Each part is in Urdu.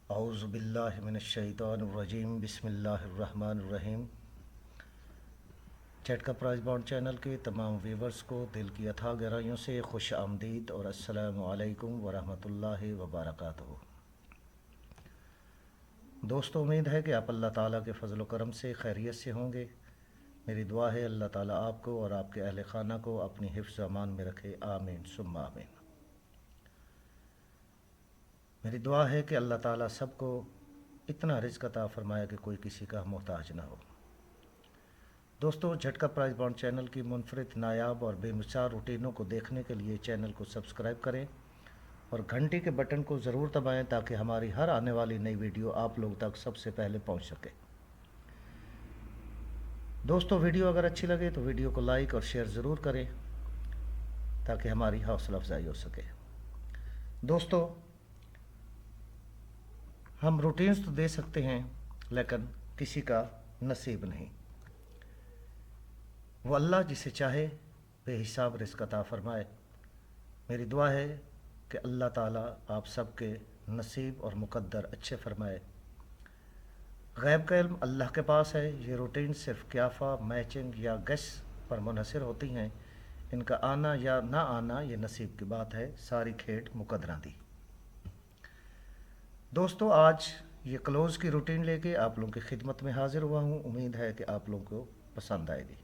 اعوذ باللہ من الشیطان الرجیم بسم اللہ الرحمن الرحیم۔ چیٹ کا پرائز بانڈ چینل کے تمام ویورز کو دل کی اتھاہ گہرائیوں سے خوش آمدید اور السلام علیکم ورحمۃ اللہ وبرکاتہ۔ دوستو، امید ہے کہ آپ اللہ تعالیٰ کے فضل و کرم سے خیریت سے ہوں گے۔ میری دعا ہے اللہ تعالیٰ آپ کو اور آپ کے اہل خانہ کو اپنی حفظ و امان میں رکھے، آمین ثم آمین۔ میری دعا ہے کہ اللہ تعالیٰ سب کو اتنا رزق عطا فرمائے کہ کوئی کسی کا محتاج نہ ہو۔ دوستو، جھٹکا پرائز بانڈ چینل کی منفرد، نایاب اور بے مثال روٹینوں کو دیکھنے کے لیے چینل کو سبسکرائب کریں اور گھنٹی کے بٹن کو ضرور دبائیں تاکہ ہماری ہر آنے والی نئی ویڈیو آپ لوگ تک سب سے پہلے پہنچ سکے۔ دوستو، ویڈیو اگر اچھی لگے تو ویڈیو کو لائک اور شیئر ضرور کریں تاکہ ہماری حوصلہ افزائی ہو سکے۔ دوستو، ہم روٹینز تو دے سکتے ہیں لیکن کسی کا نصیب نہیں۔ وہ اللہ جسے چاہے بے حساب رزق عطا فرمائے۔ میری دعا ہے کہ اللہ تعالیٰ آپ سب کے نصیب اور مقدر اچھے فرمائے۔ غیب کا علم اللہ کے پاس ہے۔ یہ روٹین صرف قیافہ، میچنگ یا گیس پر منحصر ہوتی ہیں۔ ان کا آنا یا نہ آنا یہ نصیب کی بات ہے، ساری کھیٹ مقدراں دی۔ دوستو، آج یہ کلوز کی روٹین لے کے آپ لوگوں کی خدمت میں حاضر ہوا ہوں۔ امید ہے کہ آپ لوگوں کو پسند آئے گی۔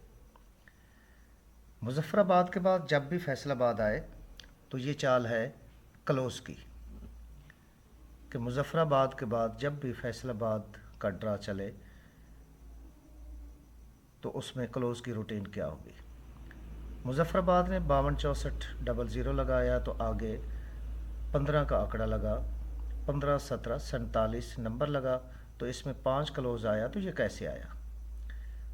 مظفر آباد کے بعد جب بھی فیصل آباد آئے تو یہ چال ہے کلوز کی، کہ مظفر آباد کے بعد جب بھی فیصل آباد کا ڈرا چلے تو اس میں کلوز کی روٹین کیا ہوگی۔ مظفر آباد نے 526400 لگایا تو آگے 15 کا آنکڑا لگا، 15 17 47 نمبر لگا، تو اس میں 5 کلوز آیا۔ تو یہ کیسے آیا؟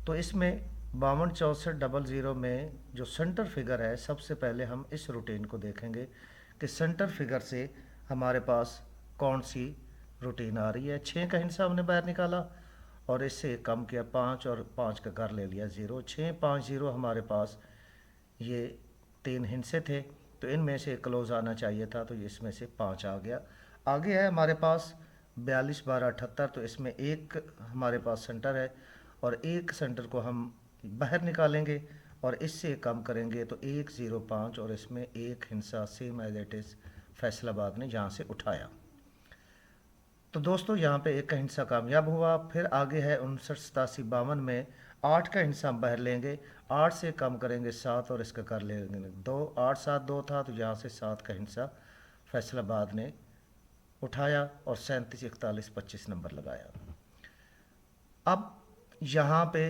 تو اس میں 526400 میں جو سنٹر فگر ہے، سب سے پہلے ہم اس روٹین کو دیکھیں گے کہ سنٹر فگر سے ہمارے پاس کون سی روٹین آ رہی ہے۔ 6 کا ہندسہ ہم نے باہر نکالا اور اس سے کم کیا 5 اور 5 کا گھر لے لیا 0۔ 6 5 0 ہمارے پاس یہ 3 ہندسے تھے، تو ان میں سے کلوز آنا چاہیے تھا، تو اس میں سے 5 آ گیا۔ آگے ہے ہمارے پاس 42 12 78، تو اس میں ایک ہمارے پاس سنٹر ہے اور ایک سنٹر کو ہم باہر نکالیں گے اور اس سے کم کریں گے تو 1 0 5، اور اس میں ایک ہندسہ same as it is Faisalabad نے جہاں سے اٹھایا۔ تو دوستو، یہاں پہ ایک کا ہندسہ کامیاب ہوا۔ پھر آگے ہے 59 87 52 میں 8 کا ہندسہ ہم باہر لیں گے، 8 سے کم کریں گے 7 اور اس کا کر لیں گے 2۔ 8 7 2 تھا، تو یہاں سے 7 کا ہندسہ فیصل آباد نے اٹھایا اور 37 41 25 نمبر لگایا۔ اب یہاں پہ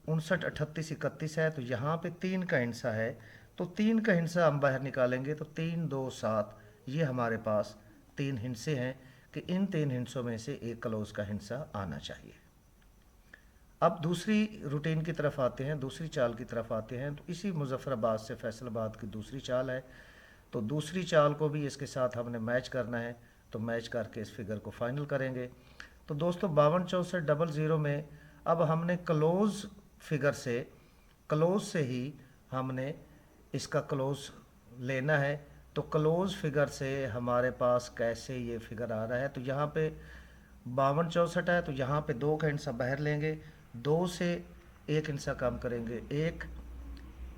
59 38 31 ہے، تو یہاں پہ 3 کا ہندسہ ہے، تو 3 کا ہندسہ ہم باہر نکالیں گے تو 3 2 7، یہ ہمارے پاس 3 ہندسے ہیں کہ ان 3 ہندسوں میں سے ایک کلوز کا ہندسہ آنا چاہیے۔ اب دوسری روٹین کی طرف آتے ہیں، دوسری چال کی طرف آتے ہیں، تو اسی مظفر آباد سے فیصل آباد کی دوسری چال ہے، تو دوسری چال کو بھی اس کے ساتھ ہم نے میچ کرنا ہے، تو میچ کر کے اس فگر کو فائنل کریں گے۔ تو دوستو، 52 64 00 میں اب ہم نے کلوز فگر سے، کلوز سے ہی ہم نے اس کا کلوز لینا ہے۔ تو کلوز فگر سے ہمارے پاس کیسے یہ فگر آ رہا ہے، تو یہاں پہ 52 64 ہے، تو یہاں پہ 2 کا ہندسہ باہر لیں گے، 2 سے ایک ہندسہ کم کریں گے 1،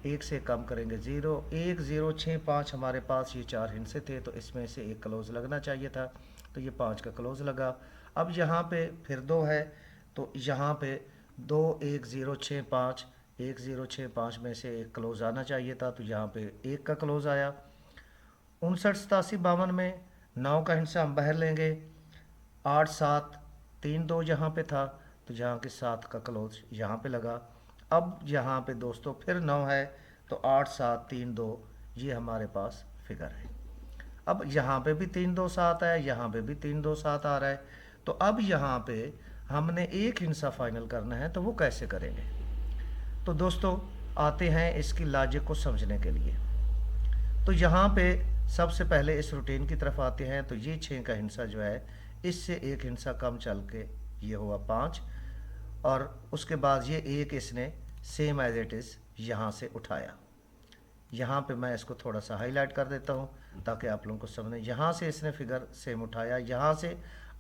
1 سے کم کریں گے 0، 1 0 6 5 ہمارے پاس یہ 4 ہندسے تھے، تو اس میں سے ایک کلوز لگنا چاہیے تھا، تو یہ 5 کا کلوز لگا۔ اب یہاں پہ پھر 2 ہے، تو یہاں پہ 2 1 0 6 5، 1 0 6 5 میں سے ایک کلوز آنا چاہیے تھا، تو یہاں پہ 1 کا کلوز آیا۔ 59 87 52 میں 9 کا ہندسہ ہم باہر لیں گے، 8 7 3 2 یہاں پہ تھا، تو یہاں کے 7 کا کلوز یہاں پہ لگا۔ اب یہاں پہ دوستو پھر 9 ہے، تو 8 7 3 2 یہ ہمارے پاس فگر ہے۔ اب یہاں پہ بھی 3 2 7 ہے، یہاں پہ بھی 3 2 7 آ رہا ہے، تو اب یہاں پہ ہم نے ایک ہندسہ فائنل کرنا ہے، تو وہ کیسے کریں گے؟ تو دوستو، آتے ہیں اس کی لاجک کو سمجھنے کے لیے۔ تو یہاں پہ سب سے پہلے اس روٹین کی طرف آتے ہیں، تو یہ 6 کا ہندسہ جو ہے، اس سے ایک ہندسہ کم چل کے یہ ہوا 5، اور اس کے بعد یہ ایک اس نے سیم ایز اٹ از یہاں سے اٹھایا۔ یہاں پہ میں اس کو تھوڑا سا ہائی لائٹ کر دیتا ہوں تاکہ آپ لوگوں کو سمجھیں۔ یہاں سے اس نے فگر سیم اٹھایا، یہاں سے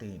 3,